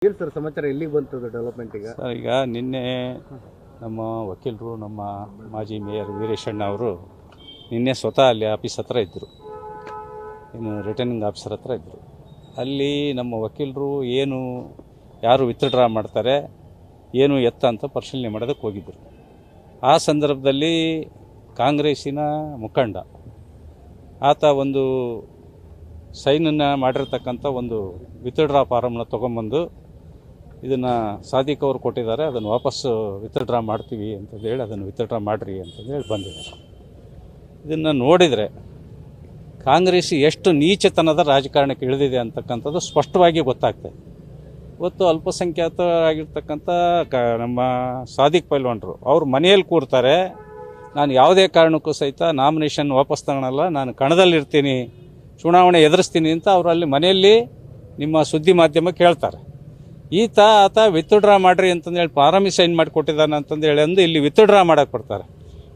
ಏನು ಸರ್ ಸಮಾಚಾರ ಎಲ್ಲಿಗೆ ಬಂತು ಡೆವಲಪ್ಮೆಂಟ್ ಈಗ? ಸರ್, ಈಗ ನಿನ್ನೆ ನಮ್ಮ ವಕೀಲರು, ನಮ್ಮ ಮಾಜಿ ಮೇಯರ್ ವೀರೇಶಣ್ಣ ಅವರು ನಿನ್ನೆ ಸ್ವತಃ ಅಲ್ಲಿ ಆಫೀಸ್ ಹತ್ರ ಇದ್ದರು, ಇನ್ನು ರಿಟರ್ನಿಂಗ್ ಆಫೀಸರ್ ಹತ್ರ ಇದ್ದರು. ಅಲ್ಲಿ ನಮ್ಮ ವಕೀಲರು ಏನು ಯಾರು ವಿತ್ಡ್ರಾ ಮಾಡ್ತಾರೆ, ಏನು ಎತ್ತ ಅಂತ ಪರಿಶೀಲನೆ ಮಾಡೋದಕ್ಕೆ ಹೋಗಿದ್ದರು. ಆ ಸಂದರ್ಭದಲ್ಲಿ ಕಾಂಗ್ರೆಸ್ಸಿನ ಮುಖಂಡ ಆತ ಒಂದು ಸೈನನ್ನು ಮಾಡಿರ್ತಕ್ಕಂಥ ಒಂದು ವಿತ್ಡ್ರಾ ಫಾರಮ್ನ ತೊಗೊಂಬಂದು ಇದನ್ನು ಸಾದಿಕ್ ಅವರು ಕೊಟ್ಟಿದ್ದಾರೆ, ಅದನ್ನು ವಾಪಸ್ಸು ವಿತ್ಡ್ರಾ ಮಾಡ್ತೀವಿ ಅಂತಂದೇಳಿ ಅದನ್ನು ವಿತ್ಡ್ರಾ ಮಾಡಿರಿ ಅಂತಂದೇಳಿ ಬಂದಿದ್ದಾರೆ. ಇದನ್ನು ನೋಡಿದರೆ ಕಾಂಗ್ರೆಸ್ ಎಷ್ಟು ನೀಚತನದ ರಾಜಕಾರಣಕ್ಕೆ ಇಳಿದಿದೆ ಅಂತಕ್ಕಂಥದ್ದು ಸ್ಪಷ್ಟವಾಗಿ ಗೊತ್ತಾಗ್ತದೆ. ಇವತ್ತು ಅಲ್ಪಸಂಖ್ಯಾತರಾಗಿರ್ತಕ್ಕಂಥ ನಮ್ಮ ಸಾದಿಕ್ ಪೈಲ್ವಾನ್ರು ಅವ್ರ ಮನೆಯಲ್ಲಿ ಕೂರ್ತಾರೆ, ನಾನು ಯಾವುದೇ ಕಾರಣಕ್ಕೂ ಸಹಿತ ನಾಮಿನೇಷನ್ ವಾಪಸ್ ತಗೊಳ್ಳಲ್ಲ, ನಾನು ಕಣದಲ್ಲಿರ್ತೀನಿ, ಚುನಾವಣೆ ಎದುರಿಸ್ತೀನಿ ಅಂತ ಅವರು ಅಲ್ಲಿ ಮನೆಯಲ್ಲಿ ನಿಮ್ಮ ಸುದ್ದಿ ಮಾಧ್ಯಮಕ್ಕೆ ಹೇಳ್ತಾರೆ. ಆತ ವಿತ್ಡ್ರಾ ಮಾಡಿರಿ ಅಂತಂದೇಳಿ ಫಾರಮಿಗೆ ಸೈನ್ ಮಾಡಿ ಕೊಟ್ಟಿದ್ದಾನೆ ಅಂತಂದೇಳಿ ಅಂದು ಇಲ್ಲಿ ವಿತ್ಡ್ರಾ ಮಾಡೋಕ್ಕೆ ಬರ್ತಾರೆ.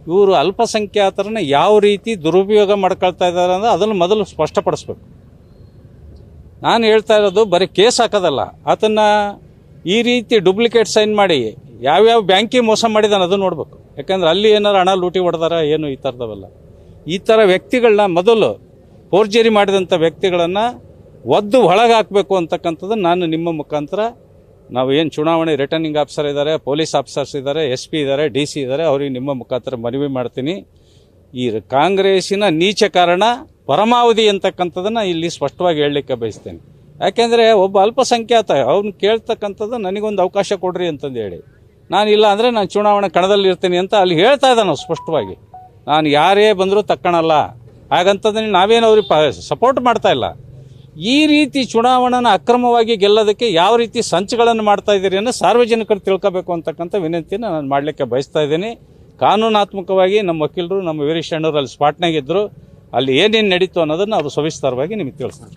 ಇವರು ಅಲ್ಪಸಂಖ್ಯಾತರನ್ನ ಯಾವ ರೀತಿ ದುರುಪಯೋಗ ಮಾಡ್ಕೊಳ್ತಾ ಇದ್ದಾರೆ ಅಂದರೆ ಅದನ್ನು ಮೊದಲು ಸ್ಪಷ್ಟಪಡಿಸ್ಬೇಕು. ನಾನು ಹೇಳ್ತಾ ಇರೋದು ಬರೀ ಕೇಸ್ ಹಾಕೋದಲ್ಲ, ಆತನ್ನು ಈ ರೀತಿ ಡೂಪ್ಲಿಕೇಟ್ ಸೈನ್ ಮಾಡಿ ಯಾವ್ಯಾವ ಬ್ಯಾಂಕಿಗೆ ಮೋಸ ಮಾಡಿದಾನೆ ಅದು ನೋಡ್ಬೇಕು. ಯಾಕಂದ್ರೆ ಅಲ್ಲಿ ಏನಾರು ಹಣ ಲೂಟಿ ಹೊಡೆದಾರ ಏನು ಈ ಥರದವೆಲ್ಲ. ಈ ಥರ ವ್ಯಕ್ತಿಗಳನ್ನ ಮೊದಲು ಫೋರ್ಜರಿ ಮಾಡಿದಂಥ ವ್ಯಕ್ತಿಗಳನ್ನು ಒದ್ದು ಒಳಗೆ ಹಾಕಬೇಕು ಅಂತಕ್ಕಂಥದ್ದು ನಾನು ನಿಮ್ಮ ಮುಖಾಂತರ, ನಾವು ಏನು ಚುನಾವಣೆ ರಿಟರ್ನಿಂಗ್ ಆಫೀಸರ್ ಇದ್ದಾರೆ, ಪೊಲೀಸ್ ಆಫೀಸರ್ಸ್ ಇದ್ದಾರೆ, SP ಇದ್ದಾರೆ, DC ಇದ್ದಾರೆ, ಅವ್ರಿಗೆ ನಿಮ್ಮ ಮುಖಾಂತರ ಮನವಿ ಮಾಡ್ತೀನಿ. ಈ ಕಾಂಗ್ರೆಸ್ಸಿನ ನೀಚ ಕಾರಣ ಪರಮಾವಧಿ ಅಂತಕ್ಕಂಥದ್ದನ್ನು ಇಲ್ಲಿ ಸ್ಪಷ್ಟವಾಗಿ ಹೇಳಲಿಕ್ಕೆ ಬಯಸ್ತೇನೆ. ಯಾಕೆಂದರೆ ಒಬ್ಬ ಅಲ್ಪಸಂಖ್ಯಾತ ಅವ್ನು ಕೇಳ್ತಕ್ಕಂಥದ್ದು ನನಗೊಂದು ಅವಕಾಶ ಕೊಡ್ರಿ ಅಂತಂದು ಹೇಳಿ, ನಾನಿಲ್ಲ ಅಂದರೆ ನಾನು ಚುನಾವಣೆ ಕಣದಲ್ಲಿ ಇರ್ತೀನಿ ಅಂತ ಅಲ್ಲಿ ಹೇಳ್ತಾ ಇದ್ದಾನೆ ಸ್ಪಷ್ಟವಾಗಿ. ನಾನು ಯಾರೇ ಬಂದರೂ ತಕ್ಕಣಲ್ಲ, ಹಾಗಂತಂದ್ರೆ ನಾವೇನು ಅವ್ರಿಗೆ ಸಪೋರ್ಟ್ ಮಾಡ್ತಾ ಇಲ್ಲ. ಈ ರೀತಿ ಚುನಾವಣೆನ ಅಕ್ರಮವಾಗಿ ಗೆಲ್ಲೋದಕ್ಕೆ ಯಾವ ರೀತಿ ಸಂಚುಗಳನ್ನು ಮಾಡ್ತಾ ಇದ್ದೀರಿ ಅನ್ನೋ ಸಾರ್ವಜನಿಕರು ತಿಳ್ಕೋಬೇಕು ಅಂತಕ್ಕಂಥ ವಿನಂತಿಯನ್ನು ನಾನು ಮಾಡಲಿಕ್ಕೆ ಬಯಸ್ತಾ ಇದ್ದೀನಿ. ಕಾನೂನಾತ್ಮಕವಾಗಿ ನಮ್ಮ ವಕೀಲರು, ನಮ್ಮ ವೀರೇಶಣ್ಣವರು ಅಲ್ಲಿ ಸ್ಪಾಟ್ನಾಗಿದ್ದರು, ಅಲ್ಲಿ ಏನೇನು ನಡೀತು ಅನ್ನೋದನ್ನು ಅವರು ಸವಿಸ್ತಾರವಾಗಿ ನಿಮಗೆ ತಿಳಿಸ್ತಾರೆ.